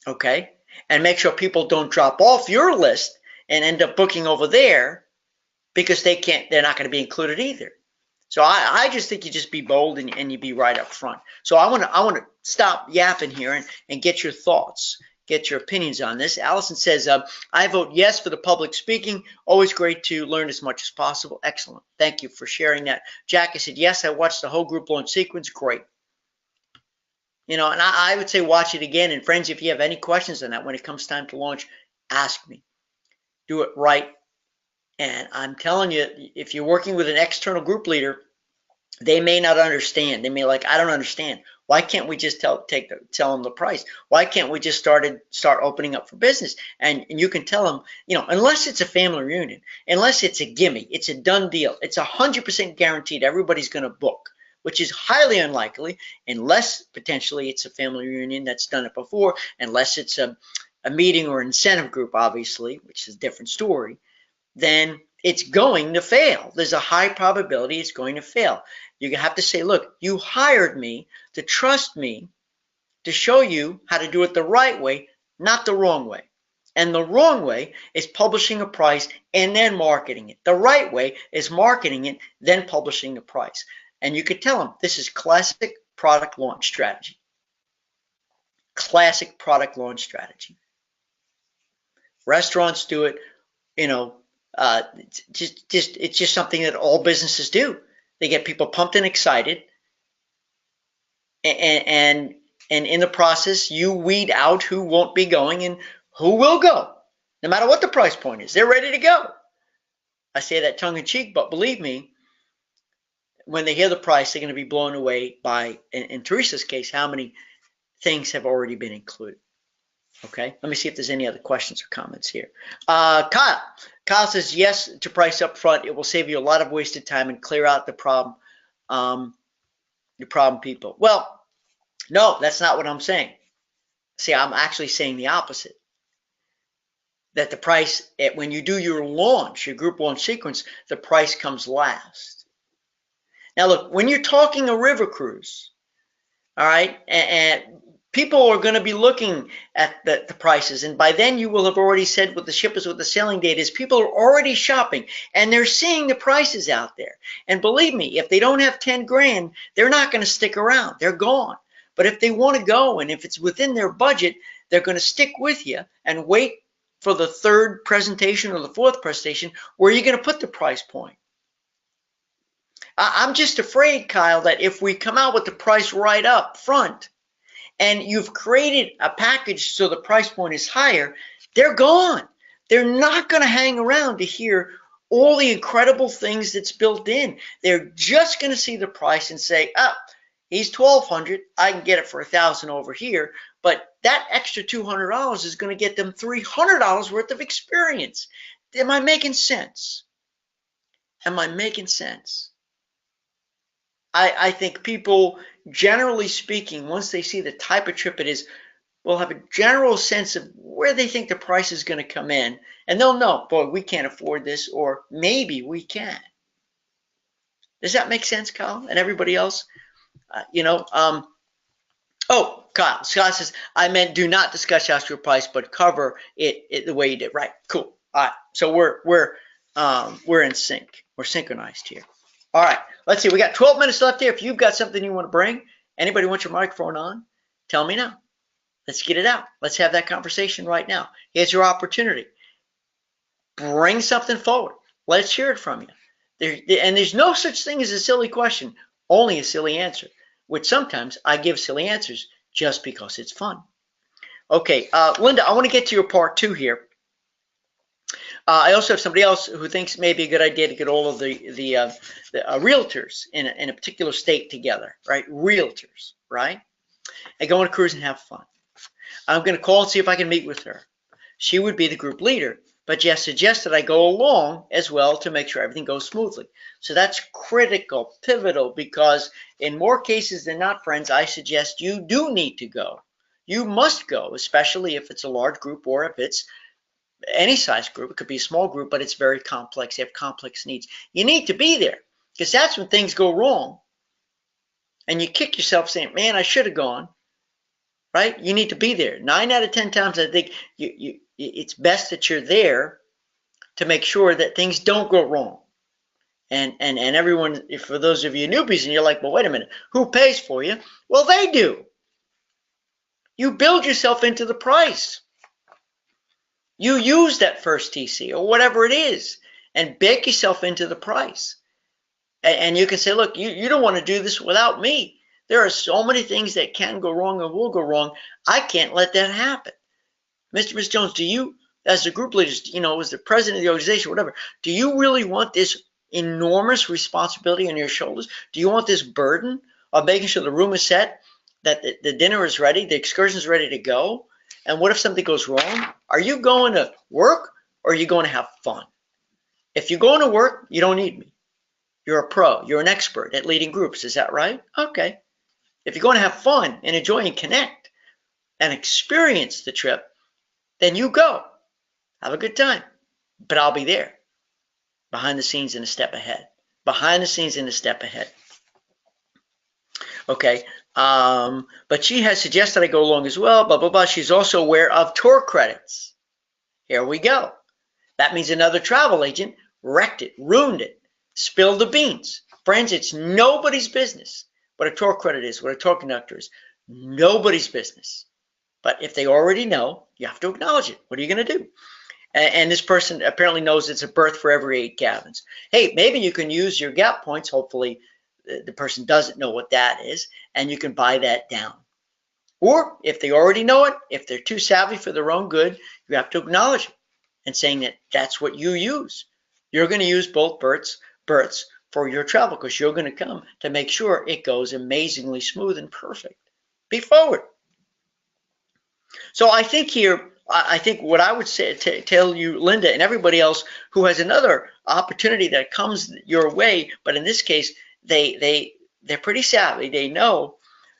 Okay. And make sure people don't drop off your list and end up booking over there because they're not going to be included either. So I just think you just be bold and you be right up front. So I want to stop yapping here and get your thoughts, get your opinions on this. Allison says, I vote yes for the public speaking. Always great to learn as much as possible. Excellent. Thank you for sharing that. Jackie said, yes, I watched the whole group launch sequence. Great. You know, and I would say watch it again. And friends, if you have any questions on that when it comes time to launch, ask me. Do it right. And I'm telling you, if you're working with an external group leader, they may not understand. They may like, I don't understand. Why can't we just tell them the price? Why can't we just start opening up for business? And you can tell them, unless it's a family reunion, unless it's a gimme, it's a done deal, it's 100% guaranteed everybody's going to book, which is highly unlikely, unless potentially it's a family reunion that's done it before, unless it's a meeting or incentive group, obviously, which is a different story, then it's going to fail. There's a high probability it's going to fail. You have to say, look, you hired me to trust me to show you how to do it the right way, not the wrong way. And the wrong way is publishing a price and then marketing it. The right way is marketing it, then publishing the price. And you could tell them this is classic product launch strategy. Classic product launch strategy. Restaurants do it, it's just something that all businesses do. They get people pumped and excited, and in the process, you weed out who won't be going and who will go, no matter what the price point is. They're ready to go. I say that tongue in cheek, but believe me, when they hear the price, they're going to be blown away by, in Teresa's case, how many things have already been included. Okay, let me see if there's any other questions or comments here. Kyle says yes to price up front. It will save you a lot of wasted time and clear out the problem people. Well, no, that's not what I'm saying. See, I'm actually saying the opposite. That the price, when you do your launch, your group launch sequence, the price comes last. Now look, when you're talking a river cruise, all right, and people are going to be looking at the prices, and by then you will have already said what the shippers with the sailing date is. People are already shopping, and they're seeing the prices out there. And believe me, if they don't have 10 grand, they're not going to stick around. They're gone. But if they want to go, and if it's within their budget, they're going to stick with you and wait for the third presentation or the fourth presentation where you're going to put the price point. I'm just afraid, Kyle, that if we come out with the price right up front, and you've created a package so the price point is higher, they're gone. They're not going to hang around to hear all the incredible things that's built in. They're just going to see the price and say, oh, he's $1,200. I can get it for $1,000 over here. But that extra $200 is going to get them $300 worth of experience. Am I making sense? Am I making sense? I think people, generally speaking, once they see the type of trip it is, will have a general sense of where they think the price is going to come in. And they'll know, boy, we can't afford this, or maybe we can. Does that make sense, Kyle? And everybody else? Oh, Kyle, Scott says, I meant do not discuss Ask Your Price, but cover it the way you did. Right, cool. All right, so we're in sync. We're synchronized here. All right, let's see. We got 12 minutes left here. If you've got something you want to bring, anybody want your microphone on, tell me now. Let's get it out. Let's have that conversation right now. Here's your opportunity. Bring something forward. Let's hear it from you. And there's no such thing as a silly question, only a silly answer, which sometimes I give silly answers just because it's fun. Okay, Linda, I want to get to your part 2 here. I also have somebody else who thinks maybe a good idea to get all of the realtors in a particular state together, right? Realtors, right? And go on a cruise and have fun. I'm going to call and see if I can meet with her. She would be the group leader, but Jess suggested I go along as well to make sure everything goes smoothly. So that's critical, pivotal, because in more cases than not, friends, I suggest you do need to go. You must go, especially if it's a large group or if it's any size group. It could be a small group, but it's very complex. They have complex needs. You need to be there, because that's when things go wrong. And you kick yourself saying, man, I should have gone. Right? You need to be there. 9 out of 10 times, I think it's best that you're there to make sure that things don't go wrong. And everyone, for those of you newbies, and you're like, well, wait a minute, who pays for you? Well, they do. You build yourself into the price. You use that first TC or whatever it is and bake yourself into the price. And you can say, look, you don't want to do this without me. There are so many things that can go wrong and will go wrong. I can't let that happen. Mr. and Ms. Jones, do you, as the group leaders, as the president of the organization, whatever, do you really want this enormous responsibility on your shoulders? Do you want this burden of making sure the room is set, that the dinner is ready, the excursion is ready to go. And what if something goes wrong? Are you going to work or are you going to have fun? If you're going to work, you don't need me. You're a pro. You're an expert at leading groups. Is that right? Okay. If you're going to have fun and enjoy and connect and experience the trip, then you go. Have a good time. But I'll be there. Behind the scenes and a step ahead. Behind the scenes and a step ahead. Okay. But she has suggested I go along as well, blah, blah, blah. She's also aware of tour credits. Here we go. That means another travel agent wrecked it, ruined it, spilled the beans. Friends, it's nobody's business what a tour credit is, what a tour conductor is. Nobody's business. But if they already know, you have to acknowledge it. What are you going to do? And this person apparently knows it's a berth for every 8 cabins. Hey, maybe you can use your gap points. Hopefully the person doesn't know what that is, and you can buy that down. Or if they already know it, if they're too savvy for their own good, you have to acknowledge it and saying that that's what you use. You're going to use both berths for your travel because you're going to come to make sure it goes amazingly smooth and perfect. Be forward. So I think here, I think what I would say, tell you, Linda, and everybody else who has another opportunity that comes your way, but in this case, they're pretty savvy. They know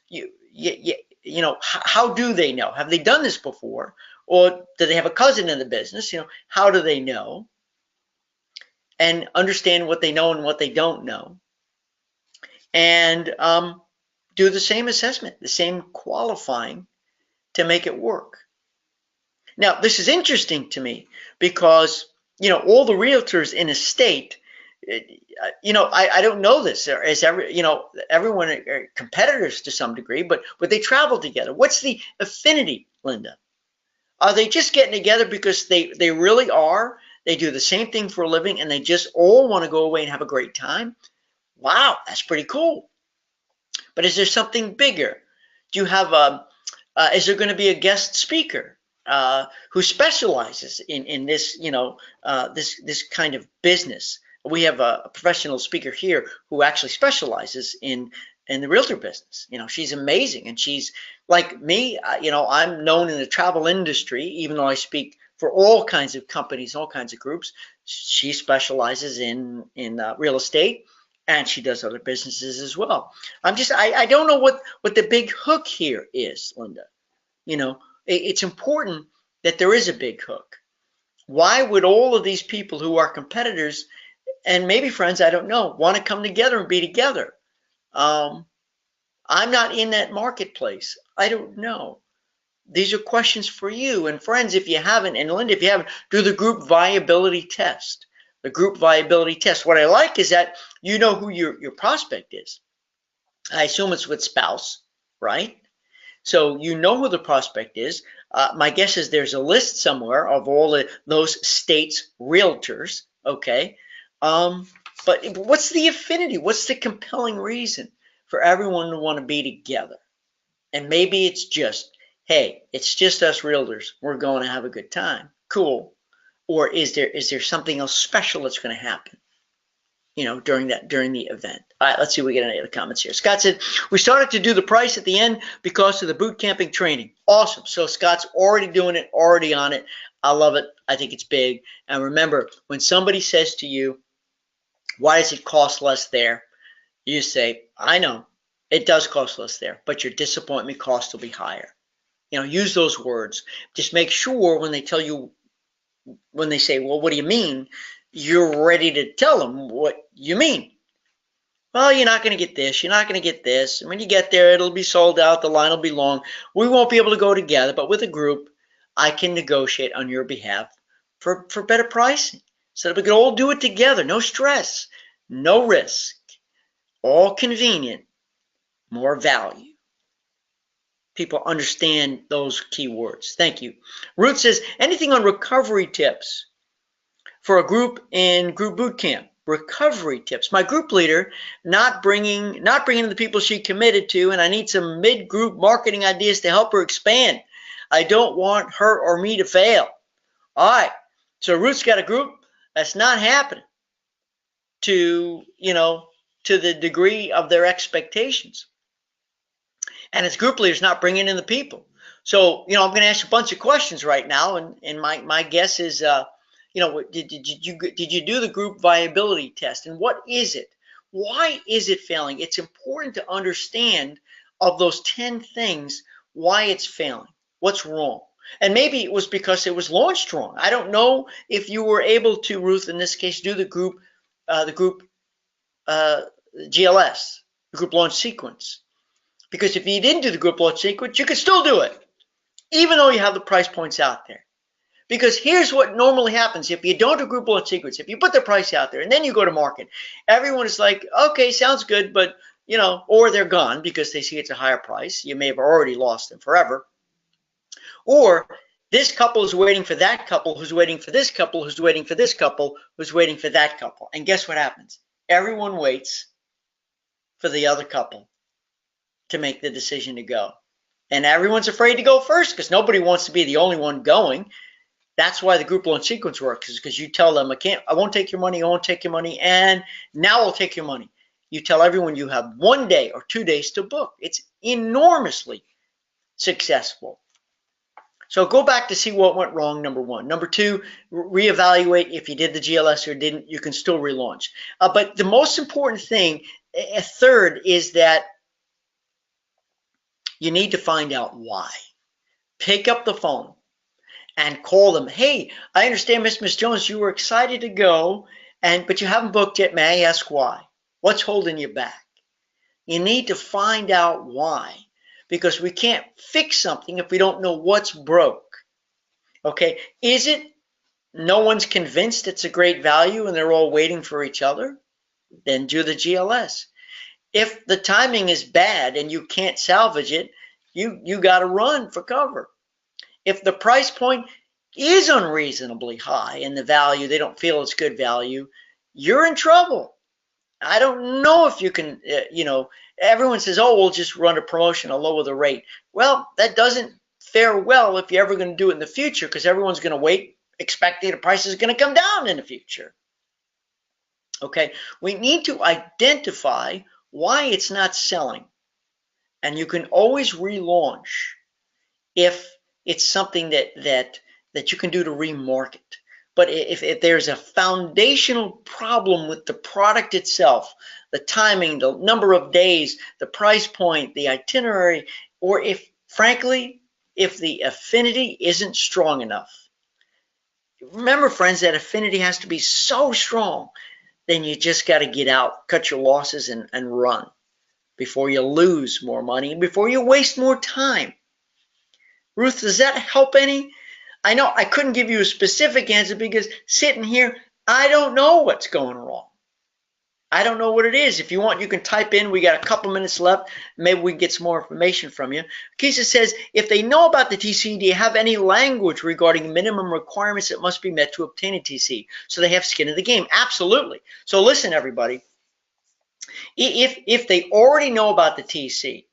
you know, how do they know? Have they done this before? Or do they have a cousin in the business? You know, how do they know? And understand what they know and what they don't know. And do the same assessment, the same qualifying to make it work. Now, this is interesting to me because, you know, all the realtors in a state, you know, I don't know this, as you know, everyone are competitors to some degree, but they travel together. What's the affinity, Linda? Are they just getting together because they really are? They do the same thing for a living and they just all want to go away and have a great time? Wow, that's pretty cool. But is there something bigger? Do you have is there going to be a guest speaker who specializes in this, you know, this kind of business? We have a professional speaker here who actually specializes in the realtor business. You know, she's amazing, and she's like me. You know, I'm known in the travel industry, even though I speak for all kinds of companies, all kinds of groups. She specializes in real estate, and she does other businesses as well. I don't know what the big hook here is, Linda. You know, it's important that there is a big hook. Why would all of these people who are competitors and maybe friends, I don't know, want to come together and be together? I'm not in that marketplace. I don't know. These are questions for you. And friends, if you haven't, and Linda, if you haven't, do the group viability test. The group viability test. What I like is that you know who your prospect is. I assume it's with spouse, right? So you know who the prospect is. My guess is there's a list somewhere of all those states' realtors, okay? But what's the affinity? What's the compelling reason for everyone to want to be together? And maybe it's just, hey, it's just us realtors. We're going to have a good time. Cool. Or is there something else special that's going to happen, you know, during the event? All right, let's see if we get any other comments here. Scott said, we started to do the price at the end because of the boot camping training. Awesome. So Scott's already doing it, already on it. I love it. I think it's big. And remember, when somebody says to you, why does it cost less there? You say, I know it does cost less there, but your disappointment cost will be higher. You know, use those words. Just make sure when they tell you, when they say, well, what do you mean? You're ready to tell them what you mean. Well, you're not going to get this. You're not going to get this. And when you get there, it'll be sold out. The line will be long. We won't be able to go together, but with a group, I can negotiate on your behalf for better pricing so that we can all do it together. No stress, no risk, all convenient, more value. People understand those key words. Thank you. Ruth says, anything on recovery tips for a group in group boot camp? Recovery tips. My group leader not bringing the people she committed to, and I need some mid-group marketing ideas to help her expand. I don't want her or me to fail. All right. So Ruth's got a group that's not happening to, you know, to the degree of their expectations. and its group leader's not bringing in the people. So, I'm going to ask you a bunch of questions right now, and my guess is, did you do the group viability test, and what is it? Why is it failing? It's important to understand of those 10 things why it's failing, what's wrong. And maybe it was because it was launched wrong. I don't know if you were able to, Ruth, in this case, do the group GLS, the group launch sequence. Because if you didn't do the group launch sequence, you could still do it, even though you have the price points out there. Because here's what normally happens if you don't do group launch sequence. If you put the price out there and then you go to market, everyone is like, okay, sounds good, but, or they're gone because they see it's a higher price. You may have already lost them forever. Or this couple is waiting for that couple, who's waiting for this couple, who's waiting for this couple, who's waiting for that couple. And guess what happens? Everyone waits for the other couple to make the decision to go. And everyone's afraid to go first because nobody wants to be the only one going. That's why the group launch sequence works, is because you tell them, I won't take your money, I won't take your money, and now I'll take your money. You tell everyone you have 1 day or 2 days to book. It's enormously successful. So go back to see what went wrong, number one. Number two, reevaluate if you did the GLS or didn't, you can still relaunch. But the most important thing, a third, is that you need to find out why. Pick up the phone and call them. Hey, I understand, Miss Jones, you were excited to go, but you haven't booked yet. May I ask why? What's holding you back? You need to find out why, because we can't fix something if we don't know what's broke. Okay, is it no one's convinced it's a great value and they're all waiting for each other? Then do the GLS. If the timing is bad and you can't salvage it, you got to run for cover. If the price point is unreasonably high and the value, they don't feel it's good value, you're in trouble. I don't know if you can, everyone says, oh, we'll just run a promotion, I'll lower the rate. Well, that doesn't fare well if you're ever going to do it in the future, because everyone's going to wait expecting the price is going to come down in the future. Okay, we need to identify why it's not selling. And you can always relaunch if it's something that you can do to remarket. But if there's a foundational problem with the product itself, the timing, the number of days, the price point, the itinerary, or if, frankly, if the affinity isn't strong enough. Remember, friends, that affinity has to be so strong, then you just got to get out, cut your losses, and run before you lose more money, before you waste more time. Ruth, does that help any? I know I couldn't give you a specific answer because sitting here, I don't know what's going wrong. I don't know what it is. If you want, you can type in. We got a couple minutes left. Maybe we can get some more information from you. Keisha says, if they know about the TC, do you have any language regarding minimum requirements that must be met to obtain a TC? So they have skin in the game. Absolutely. So listen, everybody. If they already know about the TC,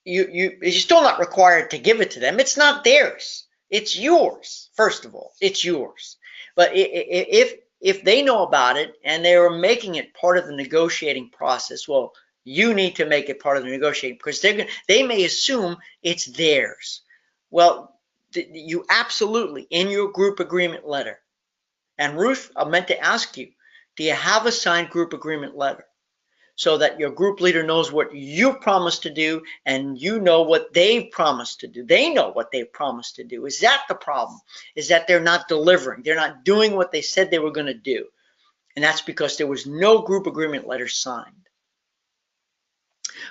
you're still not required to give it to them. It's not theirs. It's yours. First of all, it's yours. But if they know about it and they are making it part of the negotiating process, well, you need to make it part of the negotiating, because they may assume it's theirs. Well, you absolutely, in your group agreement letter. And Ruth, I meant to ask you, do you have a signed group agreement letter? So that your group leader knows what you promised to do and you know what they've promised to do. They know what they've promised to do. Is that the problem? Is that they're not delivering. They're not doing what they said they were going to do. And that's because there was no group agreement letter signed.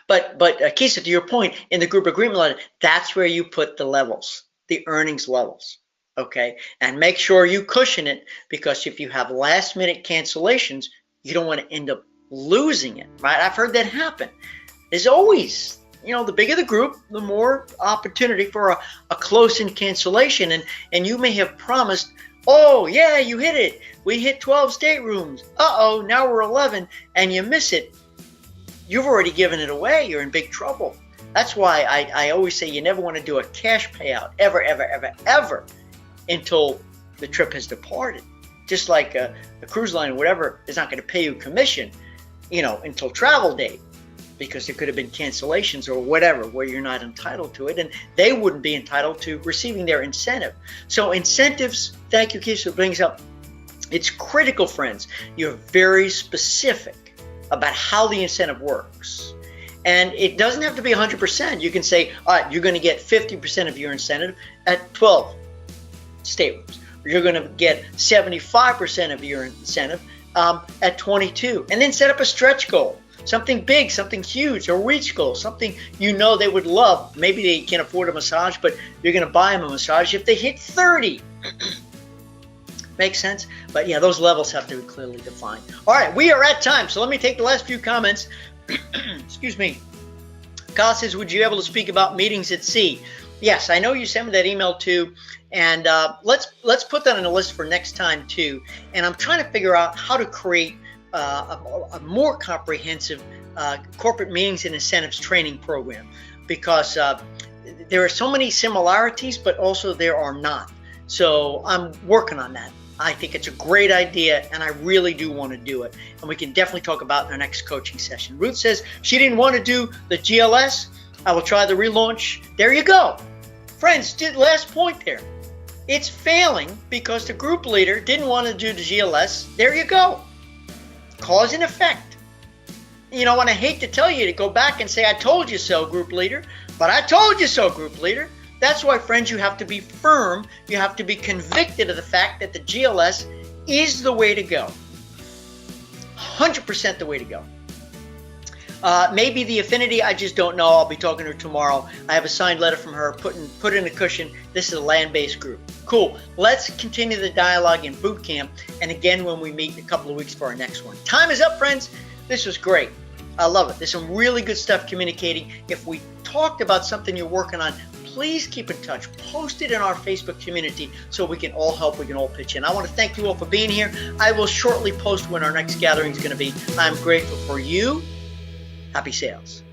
But Keisha, to your point, in the group agreement letter, that's where you put the levels, the earnings levels. Okay? And make sure you cushion it, because if you have last minute cancellations, you don't want to end up losing it, right? I've heard that happen. There's always, the bigger the group, the more opportunity for a close-in cancellation. And you may have promised, oh, yeah, you hit it. We hit 12 staterooms. Uh-oh, now we're 11, and you miss it. You've already given it away. You're in big trouble. That's why I always say you never want to do a cash payout, ever, ever, ever, ever, until the trip has departed. Just like a cruise line or whatever is not going to pay you commission, until travel date. because there could have been cancellations or whatever where you're not entitled to it, and they wouldn't be entitled to receiving their incentive. So incentives, thank you, Keisha, brings up, it's critical, friends. You're very specific about how the incentive works. And it doesn't have to be 100%. You can say, all right, you're going to get 50% of your incentive at 12 staterooms. You're going to get 75% of your incentive at 22. And then set up a stretch goal. Something big, something huge, a reach goal, something you know they would love. Maybe they can't afford a massage, but you're going to buy them a massage if they hit 30. Makes sense? But yeah, those levels have to be clearly defined. All right, we are at time, so let me take the last few comments. Excuse me. Kyle says, would you be able to speak about meetings at sea? Yes, I know you sent me that email too, and let's put that on the list for next time too. And I'm trying to figure out how to create a more comprehensive corporate meetings and incentives training program, because there are so many similarities, but also there are not. So I'm working on that. I think it's a great idea, and I really do want to do it. And we can definitely talk about in our next coaching session. Ruth says she didn't want to do the GLS. I will try the relaunch. There you go. Friends, last point there. It's failing because the group leader didn't want to do the GLS. There you go. Cause and effect. You know, and I hate to tell you to go back and say, I told you so, group leader, but I told you so, group leader. That's why, friends, you have to be firm. You have to be convicted of the fact that the GLS is the way to go. 100% the way to go. Maybe the affinity, I just don't know. I'll be talking to her tomorrow. I have a signed letter from her, put in a cushion. This is a land-based group. Cool. Let's continue the dialogue in boot camp, and again when we meet in a couple of weeks for our next one. Time is up, friends. This was great. I love it. There's some really good stuff communicating. If we talked about something you're working on, please keep in touch. Post it in our Facebook community so we can all help, we can all pitch in. I want to thank you all for being here. I will shortly post when our next gathering is going to be. I'm grateful for you. Happy sales.